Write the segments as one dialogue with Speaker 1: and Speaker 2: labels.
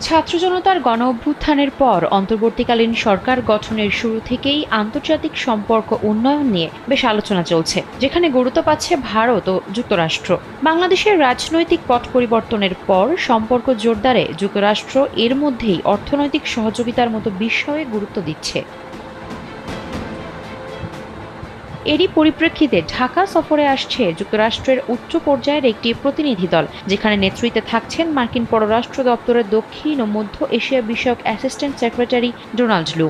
Speaker 1: ছাত্র জনতার গণ অভ্যুত্থানের পর অন্তর্বর্তীকালীন সরকার গঠনের শুরু থেকেই আন্তর্জাতিক সম্পর্ক উন্নয়ন নিয়ে বেশ আলোচনা চলছে, যেখানে গুরুত্ব পাচ্ছে ভারত ও যুক্তরাষ্ট্র। বাংলাদেশের রাজনৈতিক পট পরিবর্তনের পর সম্পর্ক জোরদারে যুক্তরাষ্ট্র এর মধ্যেই অর্থনৈতিক সহযোগিতার মতো বিষয়ে গুরুত্ব দিচ্ছে। এরই পরিপ্রেক্ষিতে ঢাকা সফরে আসছে যুক্তরাষ্ট্রের উচ্চ পর্যায়ের একটি প্রতিনিধি দল, যেখানে নেতৃত্বে থাকছেন মার্কিন পররাষ্ট্র দপ্তরের দক্ষিণ ও মধ্য এশিয়া বিষয়ক অ্যাসিস্ট্যান্ট সেক্রেটারি ডোনাল্ড লু।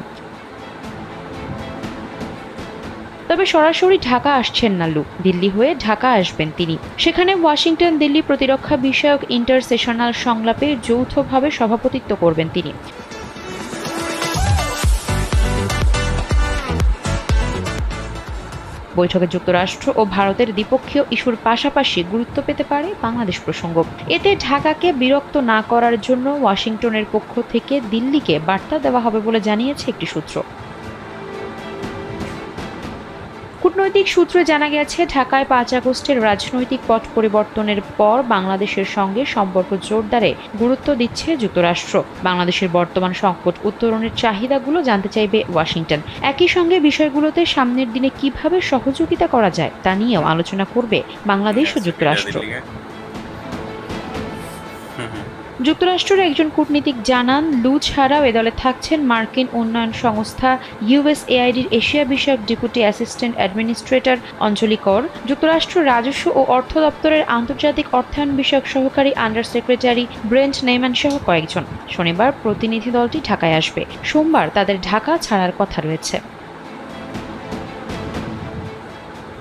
Speaker 1: তবে সরাসরি ঢাকা আসছেন না লু, দিল্লি হয়ে ঢাকা আসবেন তিনি। সেখানে ওয়াশিংটন দিল্লি প্রতিরক্ষা বিষয়ক ইন্টারসেশনাল সংলাপে যৌথভাবে সভাপতিত্ব করবেন তিনি। বৈঠকে যুক্তরাষ্ট্র ও ভারতের দ্বিপক্ষীয় ইস্যুর পাশাপাশি গুরুত্ব পেতে পারে বাংলাদেশ প্রসঙ্গ। এতে ঢাকাকে বিরক্ত না করার জন্য ওয়াশিংটনের পক্ষ থেকে দিল্লিকে বার্তা দেওয়া হবে বলে জানিয়েছে একটি সূত্র। কূটনৈতিক সূত্রে জানা গেছে, ঢাকায় ৫ আগস্টের রাজনৈতিক পট পরিবর্তনের পর বাংলাদেশের সঙ্গে সম্পর্ক জোরদারে গুরুত্ব দিচ্ছে যুক্তরাষ্ট্র। বাংলাদেশের বর্তমান সংকট উত্তরণের চাহিদাগুলো জানতে চাইবে ওয়াশিংটন। একই সঙ্গে বিষয়গুলোতে সামনের দিনে কিভাবে সহযোগিতা করা যায় তা নিয়েও আলোচনা করবে বাংলাদেশ ও যুক্তরাষ্ট্র। যুক্তরাষ্ট্রের একজন কূটনীতিক জানান, লু ছাড়াও এ দলে থাকছেন মার্কিন উন্নয়ন সংস্থা ইউএসএআইডির এশিয়া বিষয়ক ডেপুটি অ্যাসিস্ট্যান্ট অ্যাডমিনিস্ট্রেটর অঞ্জলি কর, যুক্তরাষ্ট্র রাজস্ব ও অর্থ দপ্তরের আন্তর্জাতিক অর্থায়ন বিষয়ক সহকারী আন্ডার সেক্রেটারি ব্রেন্ট নেইম্যান সহ কয়েকজন। শনিবার প্রতিনিধি দলটি ঢাকায় আসবে, সোমবার তাদের ঢাকা ছাড়ার কথা রয়েছে।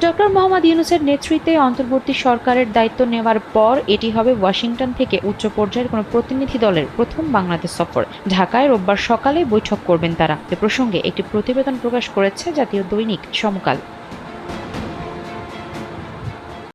Speaker 1: ডক্টর মোহাম্মদ ইউনূসের নেতৃত্বে অন্তর্বর্তী সরকারের দায়িত্ব নেওয়ার পর এটি হবে ওয়াশিংটন থেকে উচ্চ পর্যায়ের কোনো প্রতিনিধি দলের প্রথম বাংলাদেশ সফর। ঢাকায় রোববার সকালে বৈঠক করবেন তারা। এ প্রসঙ্গে একটি প্রতিবেদন প্রকাশ করেছে জাতীয় দৈনিক সমকাল।